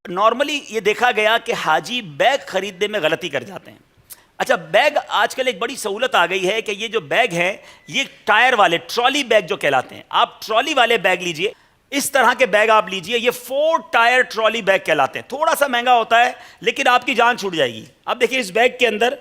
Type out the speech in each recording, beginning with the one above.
Normally یہ دیکھا گیا کہ حاجی بیگ خریدنے میں غلطی کر جاتے ہیں. اچھا بیگ آج کل ایک بڑی سہولت آ گئی ہے کہ یہ جو بیگ ہیں یہ ٹائر والے ٹرالی بیگ جو کہلاتے ہیں, آپ ٹرالی والے بیگ لیجئے, اس طرح کے بیگ آپ لیجئے, یہ 4 ٹائر ٹرالی بیگ کہلاتے ہیں. تھوڑا سا مہنگا ہوتا ہے لیکن آپ کی جان چھوٹ جائے گی. اب دیکھیں اس بیگ کے اندر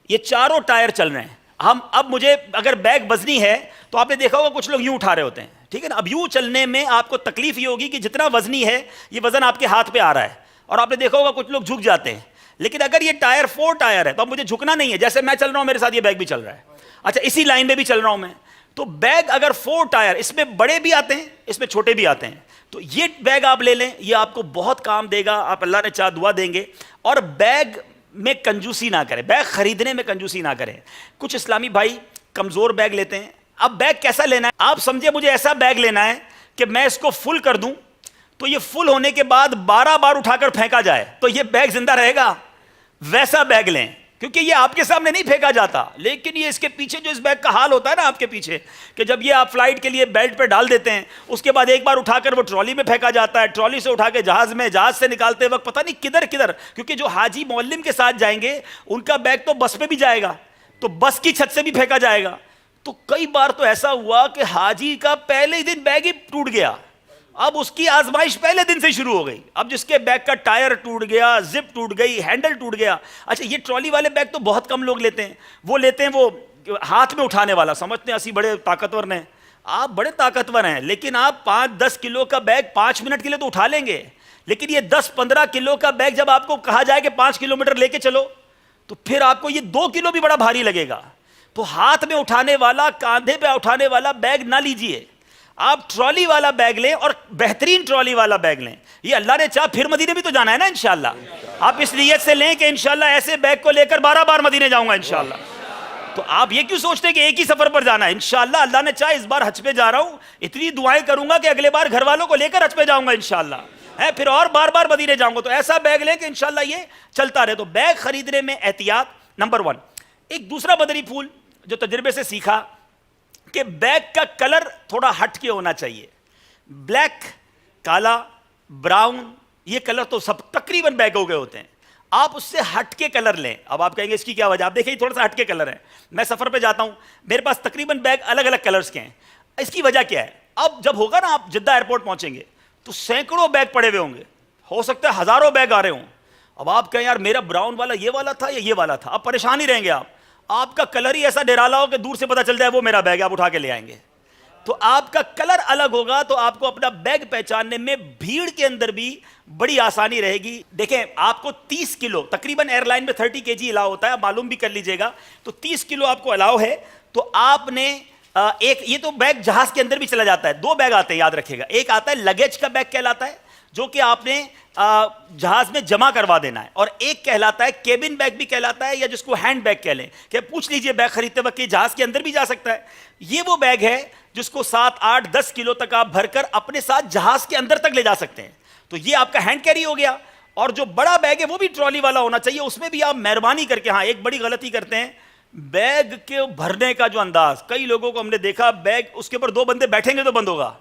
یہ چاروں ٹائر چل رہے ہیں. اب مجھے اگر بیگ وزنی ہے تو آپ نے دیکھا ہوگا کچھ لوگ یوں اٹھا رہے ہوتے ہیں, ٹھیک ہے نا. اب یوں چلنے میں آپ کو تکلیف یہ ہوگی کہ جتنا وزنی ہے یہ وزن آپ کے ہاتھ پہ آ رہا ہے, اور آپ نے دیکھا ہوگا کچھ لوگ جھک جاتے ہیں. لیکن اگر یہ ٹائر 4 ٹائر ہے تو اب مجھے جھکنا نہیں ہے, جیسے میں چل رہا ہوں میرے ساتھ یہ بیگ بھی چل رہا ہے. اچھا اسی لائن میں بھی چل رہا ہوں میں, تو بیگ اگر 4 ٹائر, اس میں بڑے بھی آتے ہیں اس میں چھوٹے بھی آتے ہیں, تو یہ بیگ آپ لے لیں, یہ آپ کو بہت کام دے گا. آپ اللہ نے چاہ دعا دیں گے. اور بیگ میں کنجوسی نہ کریں, بیگ خریدنے میں کنجوسی نہ کریں. کچھ اسلامی بھائی کمزور بیگ لیتے ہیں. اب بیگ کیسا لینا ہے, آپ سمجھے مجھے ایسا بیگ لینا ہے کہ میں اس کو فل کر دوں تو یہ فل ہونے کے بعد 12 بار اٹھا کر پھینکا جائے تو یہ بیگ زندہ رہے گا. ویسا بیگ لیں, کیونکہ یہ آپ کے سامنے نہیں پھینکا جاتا, لیکن یہ اس کے پیچھے جو اس بیگ کا حال ہوتا ہے نا آپ کے پیچھے, کہ جب یہ آپ فلائٹ کے لیے بیلٹ پہ ڈال دیتے ہیں اس کے بعد ایک بار اٹھا کر وہ ٹرالی میں پھینکا جاتا ہے, ٹرالی سے اٹھا کے جہاز میں, جہاز سے نکالتے وقت پتہ نہیں کدھر کدھر, کیونکہ جو حاجی معلم کے ساتھ جائیں گے ان کا بیگ تو بس پہ بھی جائے گا تو بس کی چھت سے بھی پھینکا جائے گا. تو کئی بار تو ایسا ہوا کہ حاجی کا پہلے ہی دن بیگ ہی ٹوٹ گیا. اب اس کی آزمائش پہلے دن سے شروع ہو گئی. اب جس کے بیگ کا ٹائر ٹوٹ گیا, زپ ٹوٹ گئی, ہینڈل ٹوٹ گیا. اچھا یہ ٹرالی والے بیگ تو بہت کم لوگ لیتے ہیں, وہ لیتے ہیں وہ ہاتھ میں اٹھانے والا, سمجھتے ہیں اسی بڑے طاقتور ہیں. آپ بڑے طاقتور ہیں لیکن آپ 5-10 کلو کا بیگ 5 منٹ کے لیے تو اٹھا لیں گے, لیکن یہ 10-15 کلو کا بیگ جب آپ کو کہا جائے کہ 5 کلومیٹر لے کے چلو تو پھر آپ کو یہ 2 کلو بھی بڑا بھاری لگے گا. تو ہاتھ میں اٹھانے والا, کاندھے پہ اٹھانے والا بیگ نہ لیجئے, آپ ٹرالی والا بیگ لیں, اور بہترین ٹرالی والا بیگ لیں. یہ اللہ نے چاہ پھر مدینے بھی تو جانا ہے نا انشاءاللہ. آپ اس نیت سے لیں کہ انشاءاللہ ایسے بیگ کو لے کر 12 بار مدینے جاؤں گا انشاءاللہ. تو آپ یہ کیوں سوچتے ہیں کہ ایک ہی سفر پر جانا ہے؟ انشاءاللہ اللہ نے چاہ اس بار حج پہ جا رہا ہوں, اتنی دعائیں کروں گا کہ اگلے بار گھر والوں کو لے کر حج پہ جاؤں گا انشاءاللہ, پھر اور بار بار مدینے جاؤں گا. تو ایسا بیگ لیں کہ انشاءاللہ یہ چلتا رہے. تو بیگ خریدنے میں احتیاط نمبر 1. ایک دوسرا مدنی پھول جو تجربے سے سیکھا کہ بیگ کا کلر تھوڑا ہٹ کے ہونا چاہیے. بلیک, کالا, براؤن, یہ کلر تو سب تقریباً بیگوں کے ہوتے ہیں. آپ اس سے ہٹ کے کلر لیں. اب آپ کہیں گے اس کی کیا وجہ, آپ دیکھیں تھوڑا سا ہٹ کے کلر ہے. میں سفر پہ جاتا ہوں, میرے پاس تقریباً بیگ الگ الگ کلرز کے ہیں. اس کی وجہ کیا ہے, اب جب ہوگا نا آپ جدہ ایئرپورٹ پہنچیں گے تو سینکڑوں بیگ پڑے ہوئے ہوں گے, ہو سکتا ہے ہزاروں بیگ آ رہے ہوں. اب آپ کہیں یار میرا براؤن والا یہ والا تھا یا یہ والا تھا, اب پریشان ہی رہیں گے آپ کا کلر ہی ایسا ڈرالا ہو کہ دور سے پتہ چل جائے وہ میرا بیگ ہے, آپ اٹھا کے لے آئیں گے. تو آپ کا کلر الگ ہوگا تو آپ کو اپنا بیگ پہچاننے میں بھیڑ کے اندر بھی بڑی آسانی رہے گی. دیکھیں آپ کو 30 کلو تقریباً ایئر لائن میں 30 kg الاؤ ہوتا ہے, معلوم بھی کر لیجئے گا. تو 30 کلو آپ کو الاؤ ہے, تو آپ نے ایک, یہ تو بیگ جہاز کے اندر بھی چلا جاتا ہے. 2 بیگ آتے ہیں یاد رکھے گا, ایک آتا ہے لگیج کا بیگ کہلاتا ہے جو کہ آپ نے جہاز میں جمع کروا دینا ہے, اور ایک کہلاتا ہے کیبن بیگ بھی کہلاتا ہے, یا جس کو ہینڈ بیگ کہہ لیں, کہ پوچھ لیجئے بیگ خریدتے وقت کہ جہاز کے اندر بھی جا سکتا ہے. یہ وہ بیگ ہے جس کو 7-8-10 کلو تک آپ بھر کر اپنے ساتھ جہاز کے اندر تک لے جا سکتے ہیں. تو یہ آپ کا ہینڈ کیری ہو گیا. اور جو بڑا بیگ ہے وہ بھی ٹرالی والا ہونا چاہیے. اس میں بھی آپ مہربانی کر کے, ہاں ایک بڑی غلطی کرتے ہیں, بیگ کے بھرنے کا جو انداز, کئی لوگوں کو ہم نے دیکھا بیگ اس کے اوپر 2 بندے بیٹھیں گے تو بند ہوگا,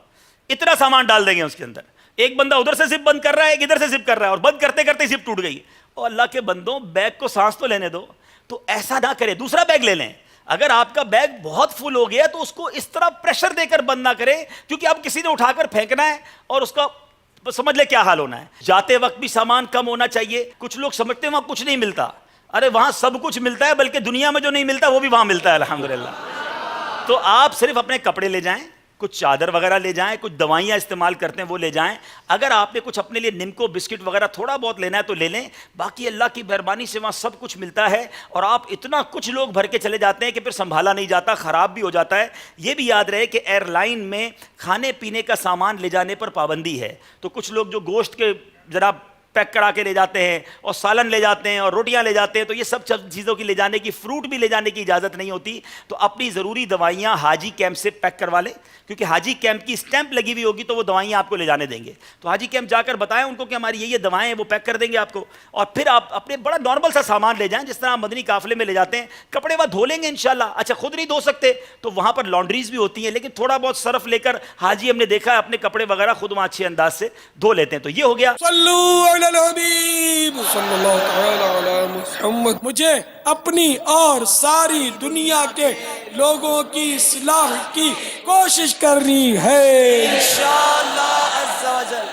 اتنا سامان ڈال دیں گے اس کے اندر. ایک بندہ ادھر سے زپ بند کر رہا ہے, ایک ادھر سے زپ کر رہا ہے, اور بند کرتے کرتے زپ ٹوٹ گئی. اور اللہ کے بندوں بیگ کو سانس تو لینے دو. تو ایسا نہ کرے, دوسرا بیگ لے لیں. اگر آپ کا بیگ بہت فل ہو گیا تو اس کو اس طرح پریشر دے کر بند نہ کریں, کیونکہ اب کسی نے اٹھا کر پھینکنا ہے اور اس کا سمجھ لے کیا حال ہونا ہے. جاتے وقت بھی سامان کم ہونا چاہیے. کچھ لوگ سمجھتے ہیں وہاں کچھ نہیں ملتا, ارے وہاں سب کچھ ملتا ہے, بلکہ دنیا میں جو نہیں ملتا وہ بھی وہاں ملتا ہے الحمدللہ. تو آپ صرف اپنے کپڑے لے جائیں, کچھ چادر وغیرہ لے جائیں, کچھ دوائیاں استعمال کرتے ہیں وہ لے جائیں. اگر آپ نے کچھ اپنے لیے نمکو بسکٹ وغیرہ تھوڑا بہت لینا ہے تو لے لیں. باقی اللہ کی مہربانی سے وہاں سب کچھ ملتا ہے, اور آپ اتنا کچھ لوگ بھر کے چلے جاتے ہیں کہ پھر سنبھالا نہیں جاتا, خراب بھی ہو جاتا ہے. یہ بھی یاد رہے کہ ایئر لائن میں کھانے پینے کا سامان لے جانے پر پابندی ہے. تو کچھ لوگ جو گوشت کے جناب پیک کرا کے لے جاتے ہیں, اور سالن لے جاتے ہیں, اور روٹیاں لے جاتے ہیں, تو یہ سب چیزوں کی لے جانے کی, فروٹ بھی لے جانے کی اجازت نہیں ہوتی. تو اپنی ضروری دوائیاں حاجی کیمپ سے پیک کروا لیں, کیونکہ حاجی کیمپ کی اسٹیمپ لگی ہوئی ہوگی تو وہ دوائیاں آپ کو لے جانے دیں گے. تو حاجی کیمپ جا کر بتائیں ان کو کہ ہماری یہ دوائیں, وہ پیک کر دیں گے آپ کو. اور پھر آپ اپنے بڑا نارمل سا سامان لے جائیں, جس طرح آپ مدنی قافلے میں لے جاتے ہیں. کپڑے وہاں دھو لیں گے انشاءاللہ. اچھا خود نہیں دھو سکتے تو وہاں پر لانڈریز بھی ہوتی ہیں, لیکن تھوڑا بہت صرف لے کر حاجی ہم نے دیکھا ہے اپنے کپڑے وغیرہ خود وہاں اچھے انداز سے دھو لیتے ہیں. تو یہ ہو گیا. علی الحبیب صلی اللہ تعالی علی محمد. مجھے اپنی اور ساری دنیا کے لوگوں کی اصلاح کی کوشش کرنی ہے. انشاءاللہ عز و جل.